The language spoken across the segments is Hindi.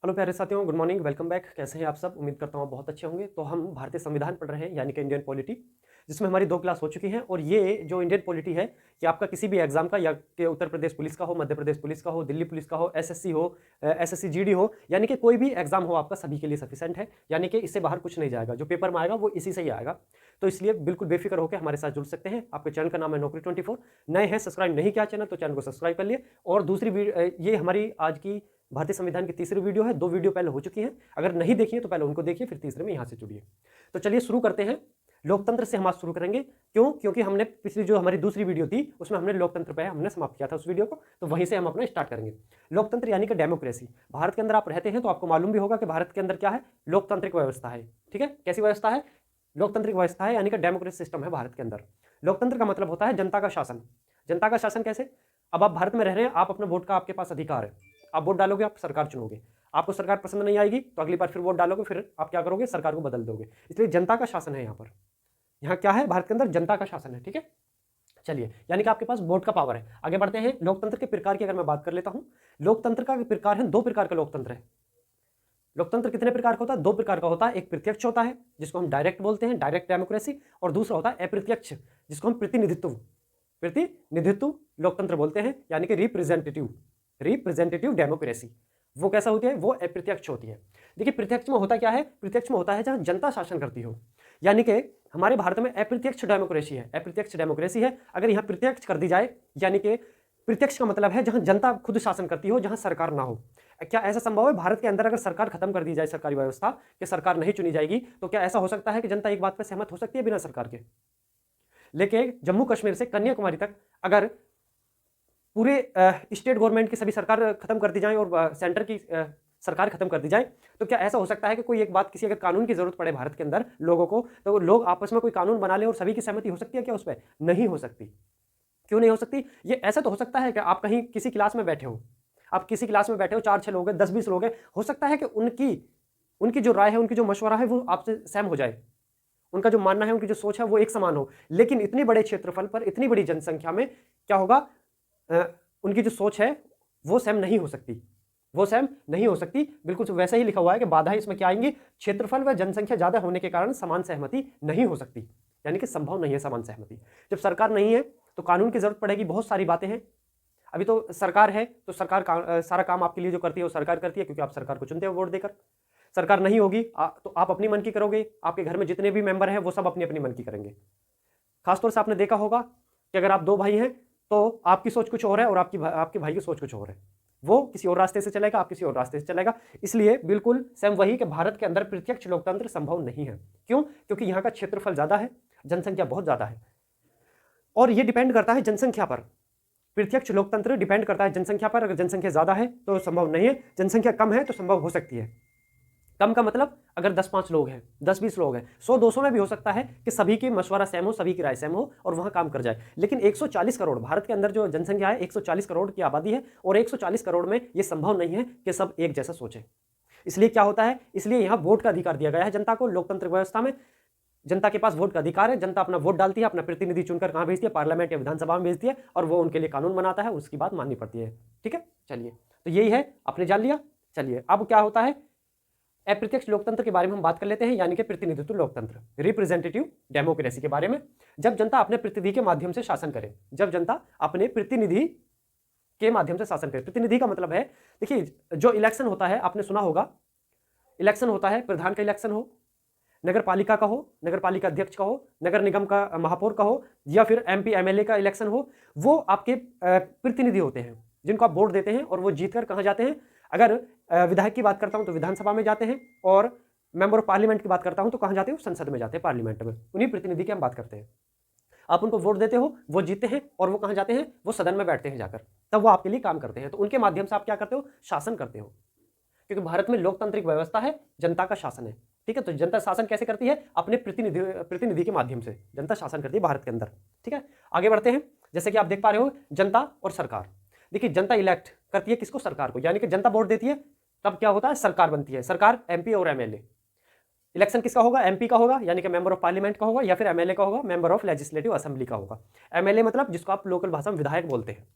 हेलो प्यारे साथियों, गुड मॉर्निंग, वेलकम बैक। कैसे हैं आप सब? उम्मीद करता हूँ आप बहुत अच्छे होंगे। तो हम भारतीय संविधान पढ़ रहे हैं, यानी कि इंडियन पॉलिटी, जिसमें हमारी 2 क्लास हो चुकी हैं। और ये जो इंडियन पॉलिटी है, ये आपका किसी भी एग्जाम का, या कि उत्तर प्रदेश पुलिस का हो, मध्य प्रदेश पुलिस का हो, दिल्ली पुलिस का हो, एसएससी हो, एसएससी जीडी हो, यानी कि कोई भी एग्जाम हो आपका, सभी के लिए सफिशिएंट है। यानी कि इससे बाहर कुछ नहीं जाएगा, जो पेपर में आएगा वो इसी से ही आएगा। तो इसलिए बिल्कुल बेफिक्र होकर हमारे साथ जुड़ सकते हैं। आपके चैनल का नाम है नौकरी 24। नए हैं, सब्सक्राइब नहीं किया चैनल, तो चैनल को सब्सक्राइब कर लिए। और दूसरी ये हमारी आज की भारतीय संविधान की तीसरी वीडियो है। 2 वीडियो पहले हो चुकी हैं, अगर नहीं देखी है तो पहले उनको देखिए, फिर तीसरे में यहां से जुड़िए। तो चलिए शुरू करते हैं। लोकतंत्र से हम आज शुरू करेंगे। क्यों? क्योंकि हमने पिछली जो हमारी दूसरी वीडियो थी उसमें हमने लोकतंत्र पे हमने समाप्त किया था उस वीडियो को, तो वहीं से हम अपना स्टार्ट करेंगे। लोकतंत्र यानी कि डेमोक्रेसी। भारत के अंदर आप रहते हैं तो आपको मालूम भी होगा कि भारत के अंदर क्या है, लोकतांत्रिक व्यवस्था है। ठीक है, कैसी व्यवस्था है? लोकतांत्रिक व्यवस्था है, यानी कि डेमोक्रेसी सिस्टम है भारत के अंदर। लोकतंत्र का मतलब होता है जनता का शासन। जनता का शासन कैसे? अब आप भारत में रह रहे हैं, आप अपने वोट का आपके पास अधिकार है। आप वोट डालोगे, आप सरकार चुनोगे। आपको सरकार पसंद नहीं आएगी तो अगली बार फिर वोट डालोगे, फिर आप क्या करोगे, सरकार को बदल दोगे। इसलिए जनता का शासन है यहाँ पर। यहाँ क्या है, भारत के अंदर जनता का शासन है। ठीक है, चलिए, यानी कि आपके पास वोट का पावर है। आगे बढ़ते हैं। लोकतंत्र के प्रकार की अगर मैं बात कर लेता हूं, लोकतंत्र का प्रकार है, 2 प्रकार का लोकतंत्र है। लोकतंत्र कितने प्रकार का होता है? 2 प्रकार का होता है। एक प्रत्यक्ष होता है, जिसको हम डायरेक्ट बोलते हैं, डायरेक्ट डेमोक्रेसी, और दूसरा होता है अप्रत्यक्ष, जिसको हम प्रतिनिधित्व लोकतंत्र बोलते हैं, यानी कि रिप्रेजेंटेटिव डेमोक्रेसी। वो कैसा होती है? वो अप्रत्यक्ष होती है। देखिए, प्रत्यक्ष में होता क्या है? प्रत्यक्ष में होता है जहां जनता शासन करती हो, यानी कि हमारे भारत में अप्रत्यक्ष डेमोक्रेसी है। अप्रत्यक्ष डेमोक्रेसी है, अगर यहां प्रत्यक्ष कर दी जाए, यानी कि प्रत्यक्ष का मतलब है जहां जनता खुद शासन करती हो, जहां सरकार ना हो। क्या ऐसा संभव है भारत के अंदर, अगर सरकार खत्म कर दी जाए, सरकारी व्यवस्था कि सरकार नहीं चुनी जाएगी, तो क्या ऐसा हो सकता है कि जनता एक बात पर सहमत हो सकती है बिना सरकार के? लेकिन जम्मू कश्मीर से कन्याकुमारी तक अगर पूरे स्टेट गवर्नमेंट की सभी सरकार खत्म कर दी जाए और सेंटर की सरकार खत्म कर दी जाए, तो क्या ऐसा हो सकता है कि कोई एक बात, किसी अगर कानून की जरूरत पड़े भारत के अंदर लोगों को, तो लोग आपस में कोई कानून बना ले और सभी की सहमति हो सकती है क्या उस पर? नहीं हो सकती। क्यों नहीं हो सकती? ये ऐसा तो हो सकता है कि आप कहीं किसी क्लास में बैठे हो, आप किसी क्लास में बैठे हो, 4-6 लोग हैं, 10-20 लोग हैं, हो सकता है कि उनकी उनकी जो राय है, उनकी जो मशवरा है, वो आपसे सहम हो जाए। उनका जो मानना है, उनकी जो सोच है, वो एक समान हो। लेकिन इतने बड़े क्षेत्रफल पर, इतनी बड़ी जनसंख्या में क्या होगा, अ, उनकी जो सोच है वो सहम नहीं हो सकती। वो सहम नहीं हो सकती। बिल्कुल वैसा ही लिखा हुआ है कि बाधाएं इसमें क्या आएंगी, क्षेत्रफल व जनसंख्या ज्यादा होने के कारण समान सहमति नहीं हो सकती, यानी कि संभव नहीं है समान सहमति। जब सरकार नहीं है तो कानून की जरूरत पड़ेगी, बहुत सारी बातें हैं। अभी तो सरकार है तो सरकार सारा काम आपके लिए जो करती है वो सरकार करती है, क्योंकि आप सरकार को चुनते हो वोट देकर। सरकार नहीं होगी तो आप अपनी मन की करोगे, आपके घर में जितने भी मेंबर हैं वो सब अपनी अपनी मन की करेंगे। खासतौर से आपने देखा होगा कि अगर आप 2 भाई हैं तो आपकी सोच कुछ और है और आपके भाई की सोच कुछ और है। वो किसी और रास्ते से चलेगा, आप किसी और रास्ते से चलेगा। इसलिए बिल्कुल सेम वही कि भारत के अंदर प्रत्यक्ष लोकतंत्र संभव नहीं है। क्यों? क्योंकि यहाँ का क्षेत्रफल ज्यादा है, जनसंख्या बहुत ज्यादा है, और ये डिपेंड करता है जनसंख्या पर। प्रत्यक्ष लोकतंत्र डिपेंड करता है जनसंख्या पर। अगर जनसंख्या ज्यादा है तो संभव नहीं है, जनसंख्या कम है तो संभव हो सकती है। कम का मतलब अगर 10-5 लोग हैं, 10-20 लोग हैं, 100-200 में भी हो सकता है कि सभी की मशवरा सेम हो, सभी की राय सेम हो और वहां काम कर जाए। लेकिन 140 करोड़, भारत के अंदर जो जनसंख्या है 140 करोड़ की आबादी है, और 140 करोड़ में यह संभव नहीं है कि सब एक जैसा सोचें। इसलिए क्या होता है, इसलिए यहां वोट का अधिकार दिया गया है जनता को। लोकतंत्र व्यवस्था में जनता के पास वोट का अधिकार है। जनता अपना वोट डालती है, अपना प्रतिनिधि चुनकर कहां भेजती है, पार्लियामेंट या विधानसभा में भेजती है, और वो उनके लिए कानून बनाता है, उसकी बात माननी पड़ती है। ठीक है, चलिए, तो यही है, आपने जान लिया। चलिए, अब क्या होता है, अप्रत्यक्ष लोकतंत्र के बारे में हम बात कर लेते हैं, यानी कि प्रतिनिधित्व लोकतंत्र, रिप्रेजेंटेटिव डेमोक्रेसी के बारे में। जब जनता अपने प्रतिनिधि के माध्यम से शासन करे, जब जनता अपने प्रतिनिधि के माध्यम से शासन करे। प्रतिनिधि का मतलब है, देखिए, जो इलेक्शन होता है, आपने सुना होगा, इलेक्शन होता है, प्रधान का इलेक्शन हो, नगर पालिका का हो, नगर पालिका अध्यक्ष का हो, नगर निगम का महापौर का हो, या फिर एमपी एमएलए का इलेक्शन हो, वो आपके प्रतिनिधि होते हैं जिनको आप वोट देते हैं, और वो जीतकर कहां जाते हैं। अगर विधायक की बात करता हूं तो विधानसभा में जाते हैं, और मेंबर ऑफ पार्लियामेंट की बात करता हूं तो कहां जाते हो, संसद में जाते हैं, पार्लियामेंट में। उन्हीं प्रतिनिधि की हम बात करते हैं। आप उनको वोट देते हो, वो जीतते हैं, और वो कहां जाते हैं, वो सदन में बैठते हैं जाकर, तब वो आपके लिए काम करते हैं। तो उनके माध्यम से आप क्या करते हो, शासन करते हो। क्योंकि भारत में लोकतांत्रिक व्यवस्था है, जनता का शासन है। ठीक है, तो जनता शासन कैसे करती है, अपने प्रतिनिधि के माध्यम से जनता शासन करती है भारत के अंदर। ठीक है, आगे बढ़ते हैं। जैसे कि आप देख पा रहे हो, जनता और सरकार। देखिए, जनता इलेक्ट करती है किसको, सरकार को, यानी कि जनता वोट देती है, तब क्या होता है, सरकार बनती है। सरकार एमपी और एमएलए। इलेक्शन किसका होगा, एमपी का होगा, यानी कि मेंबर ऑफ पार्लियामेंट का होगा, या फिर एमएलए का होगा, मेंबर ऑफ लेजिस्लेटिव असेंबली का होगा। एमएलए मतलब जिसको आप लोकल भाषा में विधायक बोलते हैं,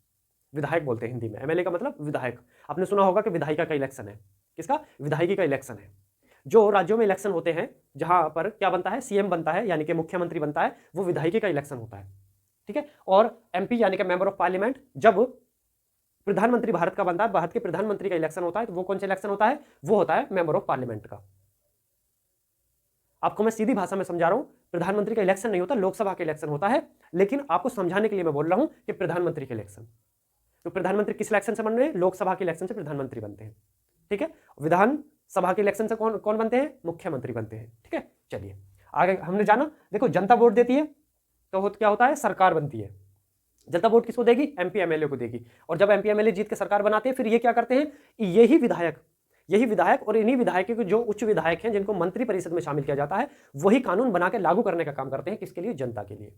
विधायक बोलते हैं हिंदी में। एमएलए का मतलब विधायक। आपने सुना होगा कि विधायिका का इलेक्शन है, किसका? विधायकी का इलेक्शन है। जो राज्यों में इलेक्शन होते हैं जहां पर क्या बनता है, सीएम बनता है यानी कि मुख्यमंत्री बनता है, वो विधायकी का इलेक्शन होता है, ठीक है। और एमपी यानी कि मेंबर ऑफ पार्लियामेंट, जब प्रधानमंत्री भारत का बनता है, भारत के प्रधानमंत्री का इलेक्शन होता है, तो वो कौन सा इलेक्शन होता है? वो होता है मेंबर ऑफ पार्लियामेंट का। आपको मैं सीधी भाषा में समझा रहा हूं, प्रधानमंत्री का इलेक्शन नहीं होता, लोकसभा का इलेक्शन होता है, लेकिन आपको समझाने के लिए मैं बोल रहा हूं कि प्रधानमंत्री का इलेक्शन। तो प्रधानमंत्री किस इलेक्शन से बन रहे हैं? लोकसभा के इलेक्शन से प्रधानमंत्री बनते हैं, ठीक है। विधानसभा के इलेक्शन से कौन कौन बनते हैं? मुख्यमंत्री बनते हैं, ठीक है। चलिए आगे हमने जाना, देखो जनता वोट देती है तो क्या होता है? सरकार बनती है। जनता वोट किसको देगी? एमपी एमएलए को देगी। और जब एमपी एमएलए जीत के सरकार बनाते हैं, फिर ये क्या करते हैं? यही विधायक और इन्हीं विधायकों के जो उच्च विधायक हैं, जिनको मंत्री परिषद में शामिल किया जाता है, वही कानून बना के लागू करने का काम करते हैं। किसके लिए? जनता के लिए,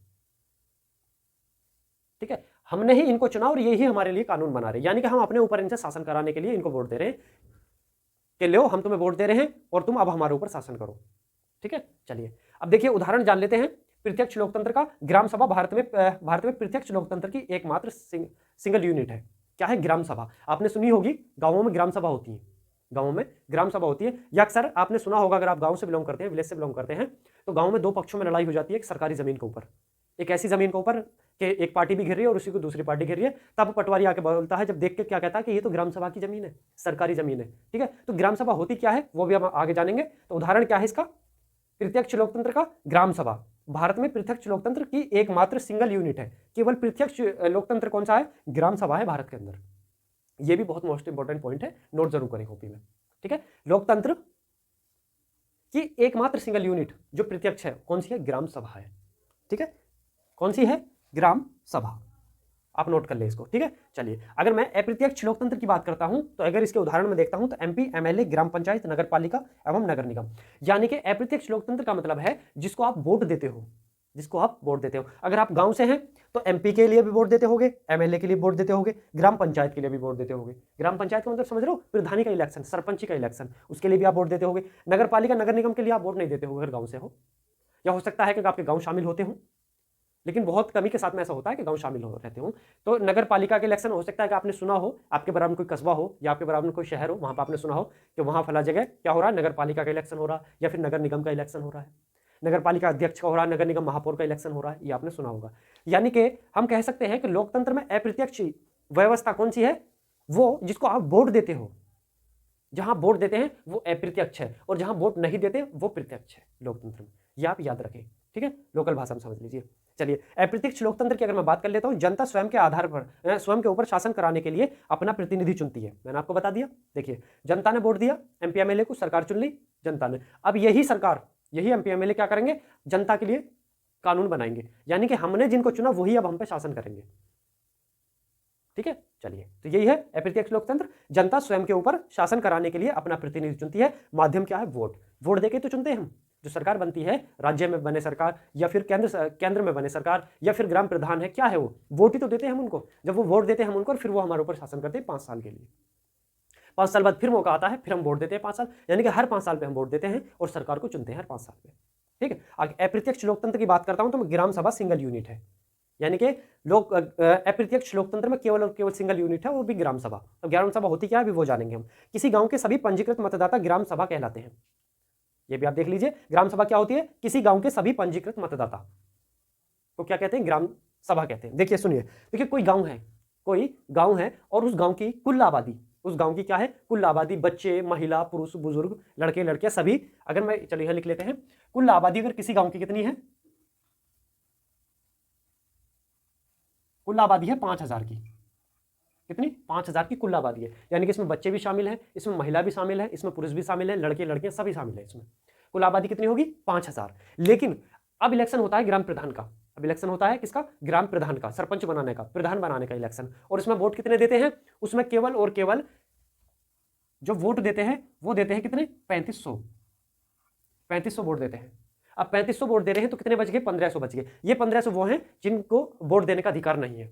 ठीक है। हमने ही इनको चुना और यही हमारे लिए कानून बना रहे हैं, यानी कि हम अपने ऊपर इनसे शासन कराने के लिए इनको वोट दे रहे हैं कि लो हम तुम्हें वोट दे रहे हैं और तुम अब हमारे ऊपर शासन करो, ठीक है। चलिए अब देखिए उदाहरण जान लेते हैं प्रत्यक्ष लोकतंत्र का। ग्राम सभा भारत में प्रत्यक्ष लोकतंत्र की एकमात्र सिंगल यूनिट है। क्या है? ग्राम सभा। आपने सुनी होगी, गांवों में ग्राम सभा होती है, गांवों में ग्राम सभा होती है। या अक्सर आपने सुना होगा, अगर आप गांव से बिलोंग करते हैं, विलेज से बिलोंग करते हैं, तो गांव में दो पक्षों में लड़ाई हो जाती है एक सरकारी जमीन के ऊपर। एक ऐसी जमीन के ऊपर कि एक पार्टी भी घिर रही है और उसी को दूसरी पार्टी घिर रही है। तब पटवारी आके बोलता है, जब देख के क्या कहता है कि ये तो ग्राम सभा की जमीन है, सरकारी जमीन है, ठीक है। तो ग्राम सभा होती क्या है वो भी हम आगे जानेंगे। तो उदाहरण क्या है इसका? प्रत्यक्ष लोकतंत्र का ग्राम सभा। भारत में प्रत्यक्ष लोकतंत्र की एकमात्र सिंगल यूनिट है। केवल प्रत्यक्ष लोकतंत्र कौन सा है? ग्राम सभा है भारत के अंदर। यह भी बहुत मोस्ट इंपॉर्टेंट पॉइंट है, नोट जरूर करें कॉपी में, ठीक है। लोकतंत्र की एकमात्र सिंगल यूनिट जो प्रत्यक्ष है, कौन सी है? ग्राम सभा है, ठीक है। कौन सी है? ग्राम सभा। आप नोट कर ले इसको, ठीक है। चलिए अगर मैं अप्रत्यक्ष लोकतंत्र की बात करता हूं, तो अगर इसके उदाहरण में देखता हूं, तो एमपी एमएलए, ग्राम पंचायत, नगर पालिका एवं नगर निगम। यानी कि अप्रत्यक्ष लोकतंत्र का मतलब है जिसको आप वोट देते हो, जिसको आप वोट देते हो। अगर आप गांव से हैं तो एमपी के लिए भी वोट देते होगे, एमएलए के लिए वोट देते होगे, ग्राम पंचायत के लिए भी वोट देते होगे। ग्राम पंचायत का मतलब समझ रहे हो? प्रधानी का इलेक्शन, सरपंची का इलेक्शन, उसके लिए भी आप वोट देते होगे। नगर पालिका, नगर निगम के लिए आप वोट नहीं देते होगे अगर गांव से हो, या हो सकता है कि आपके गांव शामिल होते हो, लेकिन बहुत कमी के साथ में ऐसा होता है कि गांव शामिल हो रहते हो। तो नगर पालिका के इलेक्शन हो सकता है कि आपने सुना हो, आपके बराबर में कोई कस्बा हो या आपके बराबर में कोई शहर हो, वहां पर आपने सुना हो कि वहां फला जगह क्या हो रहा है, नगर पालिका का इलेक्शन हो रहा है, या फिर नगर निगम का इलेक्शन हो रहा है, नगर पालिका अध्यक्ष का हो रहा है, नगर निगम महापौर का इलेक्शन हो रहा है, ये आपने सुना होगा। यानी कि हम कह सकते हैं कि लोकतंत्र में अप्रत्यक्ष व्यवस्था कौन सी है? वो जिसको आप वोट देते हो। जहां वोट देते हैं वो अप्रत्यक्ष है, और जहां वोट नहीं देते वो प्रत्यक्ष है लोकतंत्र में। ये आप याद रखें, ठीक है, लोकल भाषा में समझ लीजिए। चलिए अप्रत्यक्ष लोकतंत्र की अगर मैं बात कर लेता हूं, जनता स्वयं के आधार पर स्वयं के ऊपर शासन कराने के लिए अपना प्रतिनिधि चुनती है। मैंने आपको बता दिया, देखिए जनता ने वोट दिया एमपी एमएलए को, सरकार चुन ली जनता ने। अब यही सरकार, यही एमपी एमएलए क्या करेंगे? जनता के लिए कानून बनाएंगे, यानी कि हमने जिनको चुना वही अब हम पे शासन करेंगे, ठीक है। चलिए तो यही है अप्रत्यक्ष लोकतंत्र। जनता स्वयं के ऊपर शासन कराने के लिए अपना प्रतिनिधि चुनती है। माध्यम क्या है? वोट। वोट देके तो चुनते हैं हम। जो सरकार बनती है, राज्य में बने सरकार या फिर केंद्र में बने सरकार या फिर ग्राम प्रधान है, क्या है वो? वोट ही तो देते हैं हम उनको। जब वो वोट देते हैं हम उनको, और फिर वो हमारे ऊपर शासन करते हैं 5 साल के लिए। 5 साल बाद फिर मौका आता है, फिर हम वोट देते हैं 5 साल, यानी कि हर 5 साल पे हम वोट देते हैं और सरकार को चुनते हैं हर 5 साल पे, ठीक है। आगे अप्रत्यक्ष लोकतंत्र की बात करता हूं, तो ग्राम सभा सिंगल यूनिट है, यानी कि अप्रत्यक्ष लोकतंत्र में केवल और केवल सिंगल यूनिट है, वो भी ग्राम सभा। तो ग्राम सभा होती क्या है अभी वो जानेंगे हम। किसी गांव के सभी पंजीकृत मतदाता ग्राम सभा कहलाते हैं। ये भी आप देख लीजिए, ग्राम सभा क्या होती है? किसी गांव के सभी पंजीकृत मतदाता को क्या कहते हैं? ग्राम सभा कहते हैं। देखिए सुनिए, देखिए कोई गांव है और उस गांव की कुल आबादी, उस गांव की क्या है? कुल आबादी, बच्चे, महिला, पुरुष, बुजुर्ग, लड़के लड़कियां सभी, अगर मैं चलिए यहां लिख लेते हैं, कुल आबादी अगर किसी गांव की कितनी है? कुल आबादी है 5000 की। कितनी? 5000 की कुल आबादी है, यानी कि इसमें बच्चे भी शामिल हैं, इसमें महिला भी शामिल है, इसमें पुरुष भी शामिल है, लड़के लड़कियां सभी शामिल है इसमें। कुल आबादी कितनी होगी? 5000। लेकिन अब इलेक्शन होता है ग्राम प्रधान का। अब इलेक्शन होता है किसका? ग्राम प्रधान का, सरपंच बनाने का, प्रधान बनाने का इलेक्शन। और इसमें वोट कितने देते हैं? उसमें केवल और केवल जो वोट देते हैं वो देते हैं कितने? 3500 वोट देते हैं। अब 3500 वोट दे रहे हैं तो कितने बच गए? 1500 बच गए। ये 1500 वो हैं जिनको वोट देने का अधिकार नहीं है,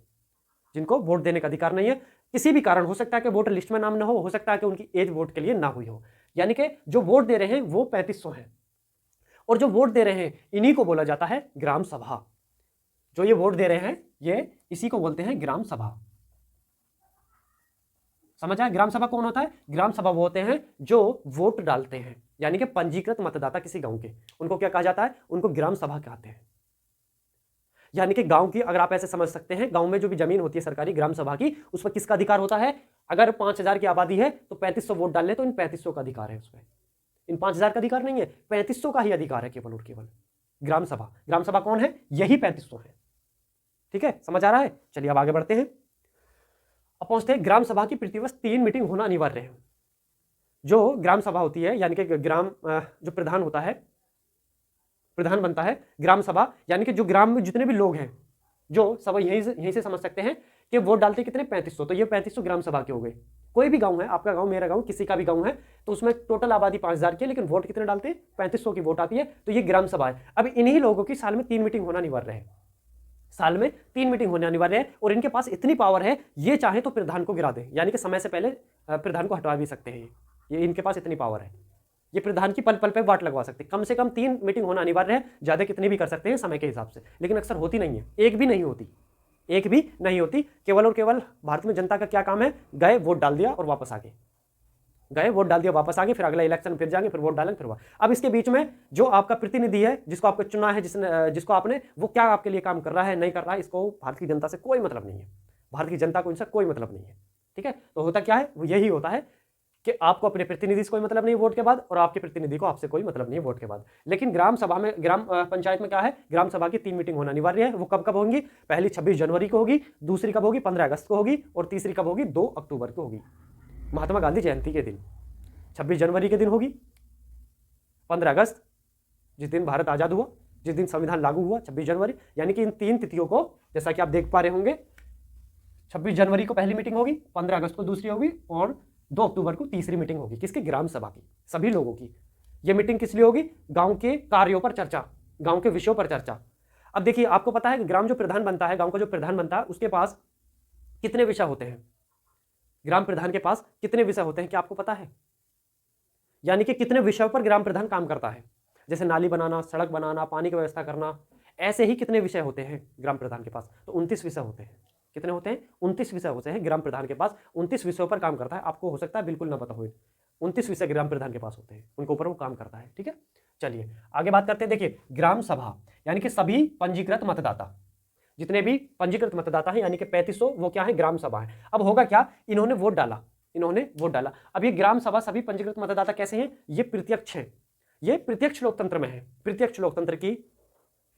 जिनको वोट देने का अधिकार नहीं है। किसी भी कारण, हो सकता है कि वोटर लिस्ट में नाम ना हो सकता है कि उनकी एज वोट के लिए ना हुई हो। यानी कि जो वोट दे रहे हैं वो 3500 हैं, और जो वोट दे रहे हैं इन्हीं को बोला जाता है ग्राम सभा। जो ये वोट दे रहे हैं ये इसी को बोलते हैं ग्राम सभा। समझ आया? ग्राम सभा कौन होता है? ग्राम सभा वो होते हैं जो वोट डालते हैं, यानी कि पंजीकृत मतदाता किसी गांव के, उनको क्या कहा जाता है? उनको ग्राम सभा कहते हैं। यानी कि गांव की, अगर आप ऐसे समझ सकते हैं, गांव में जो भी जमीन होती है सरकारी ग्राम सभा की, उस पर किसका अधिकार होता है? अगर 5000 की आबादी है तो 3500 वोट डालने, तो इन 3500 का अधिकार है उसमें। इन 5000 का अधिकार नहीं है, 3500 का ही अधिकार है केवल और केवल। ग्राम सभा, ग्राम सभा कौन है? यही 3500 है। ठीक है, समझ आ रहा है? चलिए अब आगे बढ़ते हैं। अब पहुंचते हैं, ग्राम सभा की प्रतिवर्ष 3 मीटिंग होना अनिवार्य है। जो ग्राम सभा होती है, यानी कि ग्राम जो प्रधान होता है, प्रधान बनता है ग्राम सभा, यानी कि जो ग्राम में जितने भी लोग हैं, जो सब यहीं से समझ सकते हैं कि वोट डालते कितने? 3500। तो ये 3500 ग्राम सभा के हो गए। कोई भी गांव है, आपका गांव, मेरा गांव, किसी का भी गांव है, तो उसमें टोटल आबादी 5000 की है, लेकिन वोट कितने डालते हैं? 3500 की वोट आती है, तो ये ग्राम सभा है। अब इन्हीं लोगों की साल में 3 मीटिंग होना अनिवार्य है। साल में 3 मीटिंग होने अनिवार्य है, और इनके पास इतनी पावर है, ये चाहे तो प्रधान को गिरा दे, यानी कि समय से पहले प्रधान को हटवा भी सकते हैं। ये इनके पास इतनी पावर है, ये प्रधान की पल पल पे वाट लगवा सकते हैं। कम से कम 3 मीटिंग होना अनिवार्य है, ज्यादा कितनी भी कर सकते हैं समय के हिसाब से, लेकिन अक्सर होती नहीं है, एक भी नहीं होती, एक भी नहीं होती। केवल और केवल भारत में जनता का क्या काम है? गए, वोट डाल दिया और वापस आ गए, गए, वोट डाल दिया, वापस आ गए, फिर अगला इलेक्शन फिर जाएंगे, फिर वोट डालेंगे, फिर अब इसके बीच में जो आपका प्रतिनिधि है, जिसको आपको चुना है, जिसको आपने, वो क्या आपके लिए काम कर रहा है, नहीं कर रहा है, इसको भारत की जनता से कोई मतलब नहीं है। भारत की जनता को इनसे कोई मतलब नहीं है। ठीक है, तो होता क्या है? वो यही होता है कि आपको अपने प्रतिनिधि से कोई मतलब नहीं वोट के बाद, और आपके प्रतिनिधि को आपसे कोई मतलब नहीं है वोट के बाद। लेकिन ग्राम सभा में, ग्राम पंचायत में क्या है? ग्राम सभा की 3 मीटिंग होना अनिवार्य है। वो कब कब होंगी? पहली 26 जनवरी को होगी, दूसरी कब होगी? 15 अगस्त को होगी, और तीसरी कब होगी? 2 अक्टूबर को होगी, महात्मा गांधी जयंती के दिन। 26 जनवरी के दिन होगी, 15 अगस्त जिस दिन भारत आजाद हुआ, जिस दिन संविधान लागू हुआ, 26 जनवरी, यानी कि इन 3 तिथियों को, जैसा कि आप देख पा रहे होंगे, 26 जनवरी को पहली मीटिंग होगी, 15 अगस्त को दूसरी होगी, और 2 अक्टूबर को तीसरी मीटिंग होगी। किसकी? ग्राम सभा की, सभी लोगों की। यह मीटिंग किस लिए होगी? गांव के कार्यों पर चर्चा, गांव के विषयों पर चर्चा। अब देखिए, आपको पता है कि ग्राम जो प्रधान बनता है, गांव का जो प्रधान बनता है, उसके पास कितने विषय होते हैं? ग्राम प्रधान के पास कितने विषय होते हैं, क्या आपको पता है? यानी कि कितने विषयों पर ग्राम प्रधान काम करता है? जैसे नाली बनाना, सड़क बनाना, पानी की व्यवस्था करना, ऐसे ही कितने विषय होते हैं ग्राम प्रधान के पास? तो 29 विषय होते हैं। कितने होते हैं? 29 विषय होते हैं ग्राम प्रधान के पास। 29 विषयों पर काम करता है। आपको हो सकता है बिल्कुल ना पता हो, 29 विषय ग्राम प्रधान के पास होते हैं, उनके ऊपर वो काम करता है। ठीक है, चलिए आगे बात करते हैं। देखिए, ग्राम सभा यानी कि सभी पंजीकृत मतदाता, जितने भी पंजीकृत मतदाता हैं, यानी कि 3500, वो क्या है? ग्राम सभा है। अब होगा क्या? इन्होंने वोट डाला, इन्होंने वोट डाला। अब ये ग्राम सभा सभी पंजीकृत मतदाता कैसे हैं? ये प्रत्यक्ष है, ये प्रत्यक्ष लोकतंत्र में है। प्रत्यक्ष लोकतंत्र की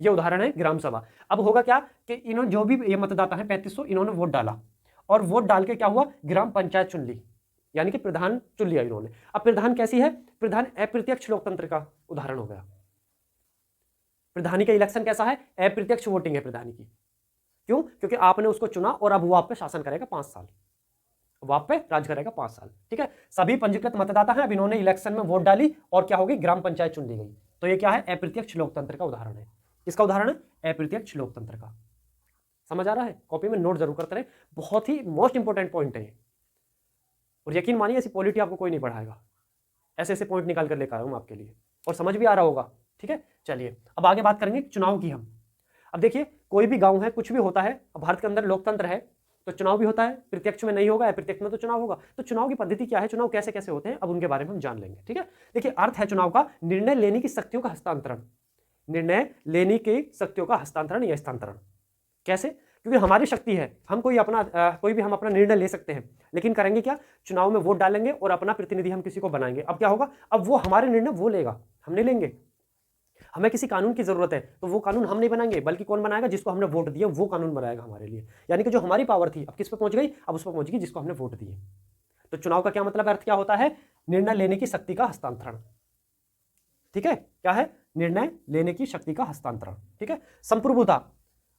ये उदाहरण है ग्राम सभा। अब होगा क्या कि इन्होंने, जो भी ये मतदाता है 3500, इन्होंने वोट डाला, और वोट डाल के क्या हुआ? ग्राम पंचायत चुन ली, यानी कि प्रधान चुन लिया इन्होंने। अब प्रधान कैसी है? प्रधान अप्रत्यक्ष लोकतंत्र का उदाहरण हो गया। प्रधानी का इलेक्शन कैसा है? अप्रत्यक्ष वोटिंग है प्रधानी की। क्यों? क्योंकि आपने उसको चुना, और अब वो आप पे शासन करेगा 5 साल, वो आप पे राज करेगा 5 साल। ठीक है, सभी पंजीकृत मतदाता हैं, अब इन्होंने इलेक्शन में वोट डाली, और क्या होगी? ग्राम पंचायत चुन ली गई। तो ये क्या है? अप्रत्यक्ष लोकतंत्र का उदाहरण है। किसका उदाहरण है? अप्रत्यक्ष लोकतंत्र का। समझ आ रहा है? कॉपी में नोट जरूर करते रहे, बहुत ही मोस्ट इंपोर्टेंट पॉइंट है। और यकीन मानिए, ऐसी पॉलिटी आपको कोई नहीं पढ़ाएगा, ऐसे ऐसे पॉइंट निकाल कर लेकर आया हूं आपके लिए, और समझ भी आ रहा होगा। ठीक है, चलिए अब आगे बात करेंगे चुनाव की हम। अब देखिए, कोई भी गांव है, कुछ भी होता है, अब भारत के अंदर लोकतंत्र है, तो चुनाव भी होता है। प्रत्यक्ष में नहीं होगा, अप्रत्यक्ष में तो चुनाव होगा। तो चुनाव की पद्धति क्या है, चुनाव कैसे कैसे होते हैं, अब उनके बारे में हम जान लेंगे। ठीक है, देखिए, अर्थ है चुनाव का निर्णय लेने की शक्तियों का हस्तांतरण। निर्णय लेने की शक्तियों का हस्तांतरण या स्थानांतरण। कैसे? क्योंकि हमारी शक्ति है, हम कोई भी हम अपना निर्णय ले सकते हैं, लेकिन करेंगे क्या? चुनाव में वोट डालेंगे और अपना प्रतिनिधि हम किसी को बनाएंगे। अब क्या होगा? अब वो हमारे निर्णय वो लेगा, हम नहीं लेंगे। हमें किसी कानून की जरूरत है, तो वो कानून हम नहीं बनाएंगे, बल्कि कौन बनाएगा? जिसको हमने वोट दिया, वो कानून बनाएगा हमारे लिए। यानी कि जो हमारी पावर थी, अब किस पे पहुंच गई? अब उस पर पहुंच गई जिसको हमने वोट दिए। तो चुनाव का क्या मतलब, अर्थ क्या होता है? निर्णय लेने की शक्ति का हस्तांतरण। ठीक है, क्या है? निर्णय लेने की शक्ति का हस्तांतरण। ठीक है, संप्रभुता।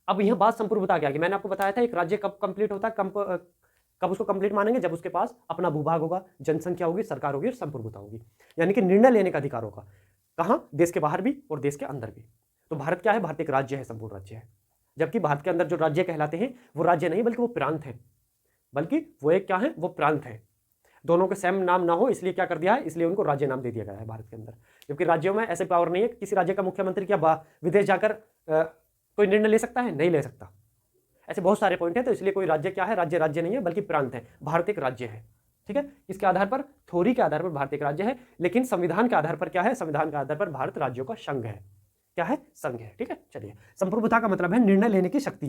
अब यह बात संप्रभुता क्या है? मैंने आपको बताया था एक राज्य कब कंप्लीट होता है, कब उसको कंप्लीट मानेंगे? जब उसके पास अपना भूभाग होगा, जनसंख्या होगी, सरकार होगी और संप्रभुता होगी, यानी कि निर्णय लेने का अधिकार होगा। कहां? देश के बाहर भी और देश के अंदर भी। तो भारत क्या है? भारत एक राज्य है, संपूर्ण राज्य है। जबकि भारत के अंदर जो राज्य कहलाते हैं, वो राज्य नहीं बल्कि वो प्रांत है, बल्कि वो एक क्या है? वो प्रांत है। दोनों के सेम नाम ना हो, इसलिए क्या कर दिया है? इसलिए उनको राज्य नाम दे दिया गया है भारत के अंदर। जबकि राज्यों में ऐसे पावर नहीं है, किसी राज्य का मुख्यमंत्री क्या विदेश जाकर कोई निर्णय ले सकता है? नहीं ले सकता। ऐसे बहुत सारे पॉइंट है, तो इसलिए कोई राज्य क्या है? राज्य राज्य नहीं है, बल्कि प्रांत है। भारत एक राज्य है। ठीक है, इसके आधार पर, थ्योरी के आधार पर भारत एक राज्य है, लेकिन संविधान के आधार पर क्या है, संविधान के आधार पर भारत राज्यों का संघ है। क्या है, संघ है। ठीक है, चलिए, संप्रभुता का मतलब है निर्णय लेने की शक्ति,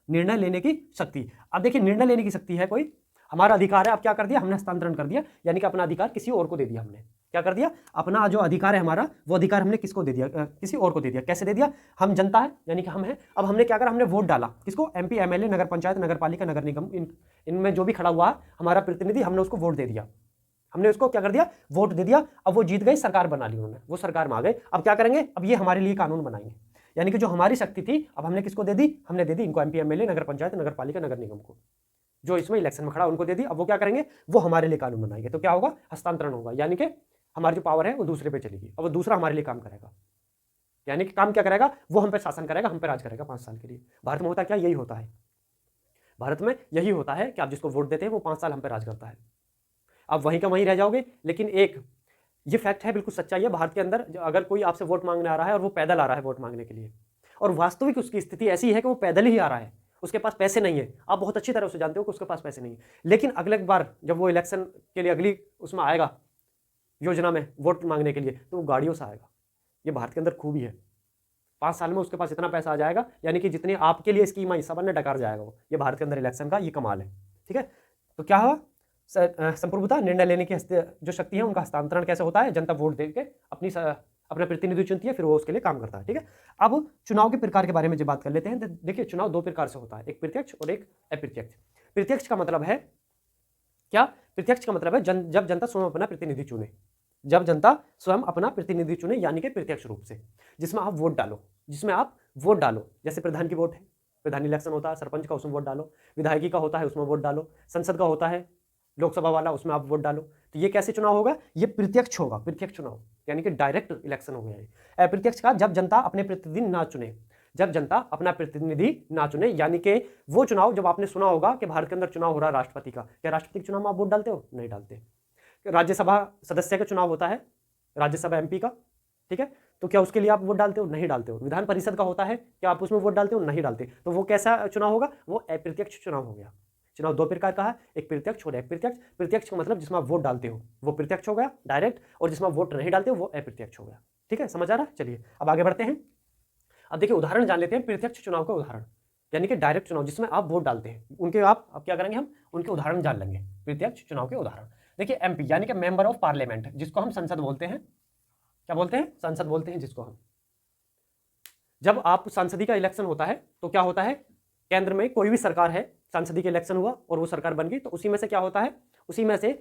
निर्णय लेने की शक्ति। अब देखिए, निर्णय लेने की शक्ति है, कोई हमारा अधिकार है, अब क्या कर दिया हमने, हस्तांतरण कर दिया, यानी कि अपना अधिकार किसी और को दे दिया हमने। क्या कर दिया, अपना जो अधिकार है हमारा, वो अधिकार हमने किसको दे दिया, किसी और को दे दिया। कैसे दे दिया, हम जनता है, यानी कि हम हैं, अब हमने क्या करा, हमने वोट डाला, किसको, एमपी, एमएलए, नगर पंचायत, नगर पालिका, नगर निगम, इनमें जो भी खड़ा हुआ हमारा प्रतिनिधि, हमने उसको वोट दे दिया, हमने उसको क्या कर दिया, वोट दे दिया। अब वो जीत गई, सरकार बना ली उन्होंने, वो सरकार में आ गए, अब क्या करेंगे, अब ये हमारे लिए कानून बनाएंगे, यानी कि जो हमारी शक्ति थी, अब हमने किसको दे दी, हमने दे दी इनको, एमपी, एमएलए, नगर पंचायत, नगर पालिका, नगर निगम को, जो इसमें इलेक्शन में खड़ा उनको दे दी। अब वो क्या करेंगे, वो हमारे लिए कानून बनाएंगे, तो क्या होगा, हस्तांतरण होगा, यानी कि हमारी जो पावर है वो दूसरे पे चलेगी, अब वो दूसरा हमारे लिए काम करेगा, यानी कि काम क्या करेगा, वो हम पे शासन करेगा, हम पे राज करेगा 5 साल के लिए। भारत में होता क्या, यही होता है, भारत में यही होता है कि आप जिसको वोट देते हैं वो 5 साल हम पे राज करता है, आप वहीं का वहीं रह जाओगे। लेकिन एक ये फैक्ट है, बिल्कुल सच्चाई है, भारत के अंदर अगर कोई आपसे वोट मांगने आ रहा है और वो पैदल आ रहा है वोट मांगने के लिए, और वास्तविक उसकी स्थिति ऐसी है कि वो पैदल ही आ रहा है, उसके पास पैसे नहीं है, आप बहुत अच्छी तरह से जानते हो कि उसके पास पैसे नहीं है, लेकिन अगले बार जब वो इलेक्शन के लिए अगली उसमें आएगा योजना में वोट मांगने के लिए, तो वो गाड़ियों से आएगा। ये भारत के अंदर खूबी है, 5 साल में उसके पास इतना पैसा आ जाएगा, यानी कि जितनी आपके लिए स्कीम आई सब ने डकार जाएगा वो। ये भारत के अंदर इलेक्शन का ये कमाल है। ठीक है, तो क्या हुआ, संप्रभुता, निर्णय लेने की जो शक्ति है उनका हस्तांतरण कैसे होता है, जनता वोट देके अपना प्रतिनिधि चुनती है, फिर वो उसके लिए काम करता है। ठीक है, अब चुनाव के प्रकार के बारे में जब बात कर लेते हैं, देखिए चुनाव 2 प्रकार से होता है, एक प्रत्यक्ष और एक अप्रत्यक्ष। प्रत्यक्ष का मतलब है क्या, प्रत्यक्ष का मतलब है जब जनता स्वयं अपना प्रतिनिधि चुने, जब जनता स्वयं अपना प्रतिनिधि चुने, यानी कि प्रत्यक्ष रूप से, जिसमें आप वोट डालो, जिसमें आप वोट डालो, जैसे प्रधान की वोट है, प्रधान इलेक्शन होता है, सरपंच का उसमें वोट डालो, विधायकी का होता है उसमें वोट डालो, संसद का होता है लोकसभा वाला, उसमें आप वोट डालो। तो ये कैसे चुनाव होगा, ये प्रत्यक्ष होगा, प्रत्यक्ष चुनाव, यानी कि डायरेक्ट इलेक्शन हो गया है। अप्रत्यक्ष का, जब जनता अपने प्रतिनिधि ना चुने, जब जनता अपना प्रतिनिधि ना चुने, यानी कि वो चुनाव जब आपने सुना होगा कि भारत के अंदर चुनाव हो रहा है राष्ट्रपति का, क्या राष्ट्रपति के चुनाव में आप वोट डालते हो, नहीं डालते। राज्यसभा सदस्य का चुनाव होता है, राज्यसभा एमपी का, ठीक है, तो क्या उसके लिए आप वोट डालते हो, नहीं डालते हो। विधान परिषद का होता है, क्या आप उसमें वोट डालते हो, नहीं डालते। तो वो कैसा चुनाव होगा, वो अप्रत्यक्ष चुनाव हो गया। चुनाव 2 प्रकार का है, एक प्रत्यक्ष और अप्रत्यक्ष। प्रत्यक्ष का मतलब जिसमें आप वोट डालते हो वो प्रत्यक्ष हो गया डायरेक्ट, और जिसमें आप वोट नहीं डालते हो वो अप्रत्यक्ष हो गया। ठीक है, समझ आ रहा है। चलिए अब आगे बढ़ते हैं। अब देखिए उदाहरण जान लेते हैं प्रत्यक्ष चुनाव का उदाहरण, यानी कि डायरेक्ट चुनाव जिसमें आप वोट डालते हैं, उनके आप क्या करेंगे, हम उनके उदाहरण जान लेंगे, प्रत्यक्ष चुनाव के उदाहरण। देखिए एमपी यानी कि मेंबर ऑफ पार्लियामेंट, जिसको हम संसद बोलते हैं, क्या बोलते हैं, संसद बोलते हैं जिसको हम। जब आप संसदीय का इलेक्शन होता है तो क्या होता है, केंद्र में कोई भी सरकार है, संसदीय का इलेक्शन हुआ और वो सरकार बन गई, तो उसी में से क्या होता है, उसी में से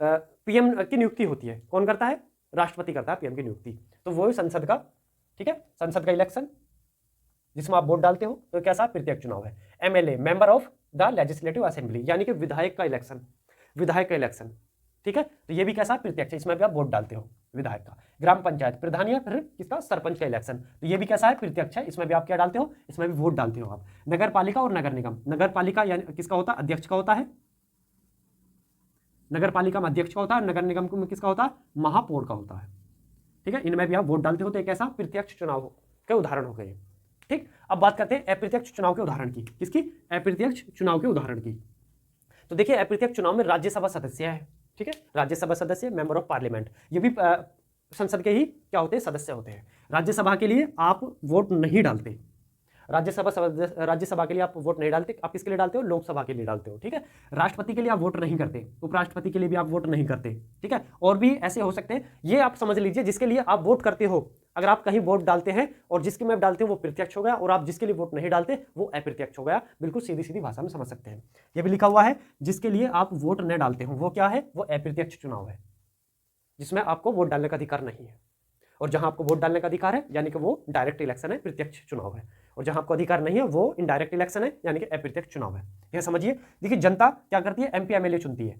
पीएम की नियुक्ति होती है। कौन करता है, राष्ट्रपति करता है पीएम की नियुक्ति। तो वो संसद का, ठीक है, संसद का इलेक्शन जिसमें आप वोट डालते हो, तो कैसा प्रत्यक्ष चुनाव है। MLA, member of the legislative assembly, यानी कि विधायक का इलेक्शन, विधायक का इलेक्शन, ठीक है, तो ये भी कैसा प्रत्यक्ष है, इसमें भी आप वोट डालते हो विधायक का। ग्राम पंचायत, प्रधान या फिर किसका, सरपंच का इलेक्शन, तो ये भी कैसा है, प्रत्यक्ष है, इसमें भी आप क्या डालते हो, इसमें भी वोट डालते हो आप। नगर पालिका और नगर निगम, नगर पालिका यानी किसका होता है, अध्यक्ष का होता है, नगर पालिका में अध्यक्ष का होता है, नगर निगम में किसका होता है, महापौर का होता है। ठीक है, इनमें भी आप वोट डालते हो, तो एक ऐसा प्रत्यक्ष चुनाव के उदाहरण हो गए। ठीक, अब बात करते हैं अप्रत्यक्ष चुनाव के उदाहरण की। किसकी, अप्रत्यक्ष चुनाव के उदाहरण की। तो देखिए अप्रत्यक्ष चुनाव में राज्यसभा सदस्य है, ठीक है, राज्यसभा सदस्य, मेंबर ऑफ पार्लियामेंट, ये भी संसद के ही क्या होते हैं, सदस्य होते हैं। राज्यसभा के लिए आप वोट नहीं डालते, राज्यसभा के लिए आप वोट नहीं डालते, आप किसके लिए डालते हो, लोकसभा के लिए डालते हो। ठीक है, राष्ट्रपति के लिए आप वोट नहीं करते, उपराष्ट्रपति के लिए भी आप वोट नहीं करते। ठीक है, और भी ऐसे हो सकते हैं, ये आप समझ लीजिए जिसके लिए आप वोट करते हो, अगर आप कहीं वोट डालते हैं और जिसके में डालते हो वो प्रत्यक्ष हो गया, और आप जिसके लिए वोट नहीं डालते वो अप्रत्यक्ष हो गया। बिल्कुल सीधी सीधी भाषा में समझ सकते हैं। ये भी लिखा हुआ है, जिसके लिए आप वोट न डालते हो वो क्या है, वो अप्रत्यक्ष चुनाव है, जिसमें आपको वोट डालने का अधिकार नहीं है। और जहां आपको वोट डालने का अधिकार है, यानी कि वो डायरेक्ट इलेक्शन है, प्रत्यक्ष चुनाव है। और जहां आपको अधिकार नहीं है वो इनडायरेक्ट इलेक्शन है, यानी कि अप्रत्यक्ष चुनाव है। यह समझिए। देखिए जनता क्या करती है, एमपी एमएलए चुनती है।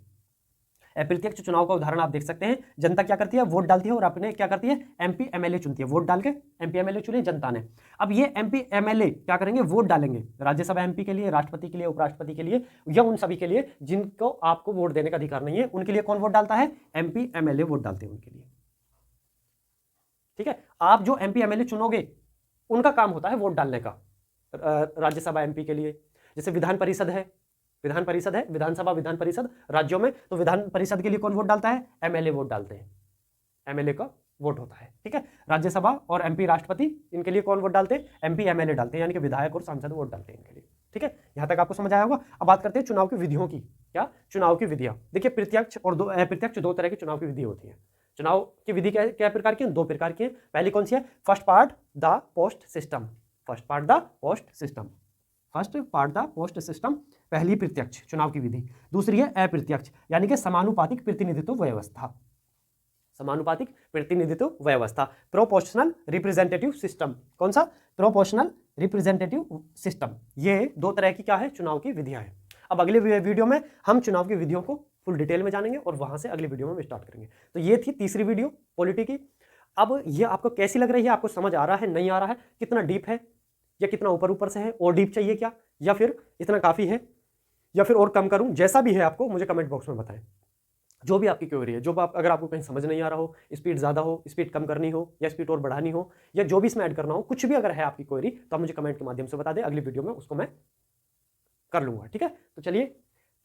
अप्रत्यक्ष चुनाव का उदाहरण आप देख सकते हैं, जनता क्या करती है, वोट डालती है और अपने क्या करती है, एमपी एमएलए चुनती है। वोट डाल के एमपी एमएलए चुने जनता ने। अब ये एमपी एमएलए क्या करेंगे, वोट डालेंगे राज्यसभा एमपी के लिए, राष्ट्रपति के लिए, उपराष्ट्रपति के लिए, या उन सभी के लिए जिनको आपको वोट देने का अधिकार नहीं है, उनके लिए कौन वोट डालता है, एमपी एमएलए वोट डालते हैं उनके लिए। ठीक है, आप जो एमपी एमएलए चुनोगे उनका काम होता है वोट डालने का। राज्यसभा एमपी के लिए, जैसे विधान परिषद है, विधान परिषद है, विधानसभा विधान परिषद राज्यों में, तो विधान परिषद के लिए कौन वोट डालता है? एमएलए वोट डालते हैं, एमएलए का वोट होता है, ठीक है। राज्यसभा और एमपी राष्ट्रपति, इनके लिए कौन वोट डालते हैं? एमपी एमएलए डालते हैं, यानी कि विधायक और सांसद वोट डालते हैं इनके लिए, ठीक है। यहां तक आपको समझ आया होगा। अब बात करते हैं चुनाव की विधियों की। क्या? चुनाव की विधियां। देखिए, प्रत्यक्ष और अप्रत्यक्ष दो तरह की चुनाव की विधि होती है। चुनाव की विधि क्या प्रकार की है? दो प्रकार की है। पहली कौन सी है? First part the post system, first part the post system, first part the post system, पहली प्रत्यक्ष चुनाव की विधि। दूसरी है अप्रत्यक्ष, यानी कि समानुपातिक प्रतिनिधित्व व्यवस्था, समानुपातिक प्रतिनिधित्व व्यवस्था, प्रोपोर्शनल रिप्रेजेंटेटिव सिस्टम। कौन सा? Proportional representative system. ये दो तरह की क्या है? चुनाव की विधियां हैं। अब अगले वीडियो में हम चुनाव की विधियों को फुल डिटेल में जानेंगे और वहां से अगले वीडियो में हम स्टार्ट करेंगे। तो ये थी तीसरी वीडियो पॉलिटी की। अब ये आपको कैसी लग रही है? आपको समझ आ रहा है, नहीं आ रहा है? कितना डीप है या कितना ऊपर ऊपर से है? और डीप चाहिए क्या, या फिर इतना काफी है, या फिर और कम करूं? जैसा भी है आपको मुझे कमेंट बॉक्स में बताएं। जो भी आपकी क्वेरी है, अगर आपको कहीं समझ नहीं आ रहा हो, स्पीड ज़्यादा हो, स्पीड कम करनी हो, या स्पीड और बढ़ानी हो, या जो भी इसमें ऐड करना हो, कुछ भी अगर है आपकी क्वेरी, तो आप मुझे कमेंट के माध्यम से बता दें। अगली वीडियो में उसको मैं कर लूंगा, ठीक है। तो चलिए,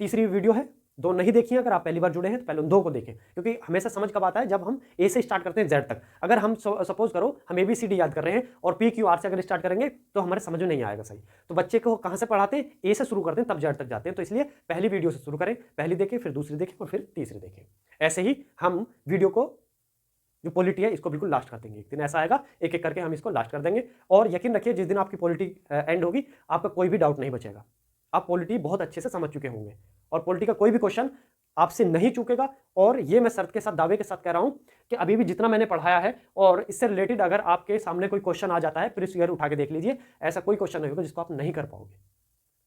तीसरी वीडियो है, दो नहीं देखी, अगर आप पहली बार जुड़े हैं तो पहले उन दो को देखें, क्योंकि हमेशा समझ कब आता है? जब हम ए से स्टार्ट करते हैं जेड तक। अगर हम सपोज करो हम ABCD याद कर रहे हैं और PQR से अगर स्टार्ट करेंगे तो हमारे समझ में नहीं आएगा सही। तो बच्चे को कहाँ से पढ़ाते हैं? ए से शुरू करते हैं, तब जेड तक जाते हैं। तो इसलिए पहली वीडियो से शुरू करें, पहली देखें, फिर दूसरी देखें, और फिर तीसरी देखें। ऐसे ही हम वीडियो को, जो पॉलिटी है, इसको बिल्कुल लास्ट कर देंगे। एक दिन ऐसा आएगा, एक एक करके हम इसको लास्ट कर देंगे। और यकीन रखिए, जिस दिन आपकी पॉलिटी एंड होगी, आपका कोई भी डाउट नहीं बचेगा। आप पॉलिटी बहुत अच्छे से समझ चुके होंगे और पॉलिटी का कोई भी क्वेश्चन आपसे नहीं चूकेगा। और ये मैं शर्त के साथ, दावे के साथ कह रहा हूं कि अभी भी जितना मैंने पढ़ाया है और इससे रिलेटेड अगर आपके सामने कोई क्वेश्चन आ जाता है, प्रीवियस ईयर उठा के देख लीजिए, ऐसा कोई क्वेश्चन नहीं होगा जिसको आप नहीं कर पाओगे।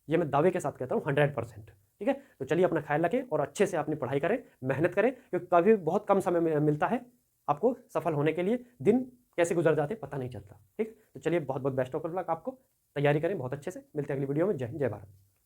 ये मैं दावे के साथ कहता हूँ 100%, ठीक है। तो चलिए, अपना ख्याल रखें और अच्छे से अपनी पढ़ाई करें, मेहनत करें, क्योंकि कभी बहुत कम समय मिलता है आपको सफल होने के लिए। दिन कैसे गुजर जाते पता नहीं चलता, ठीक। तो चलिए, बहुत बहुत बेस्ट ऑफ लक आपको, तैयारी करें बहुत अच्छे से। मिलते हैं अगली वीडियो में। जय हिंद, जय भारत।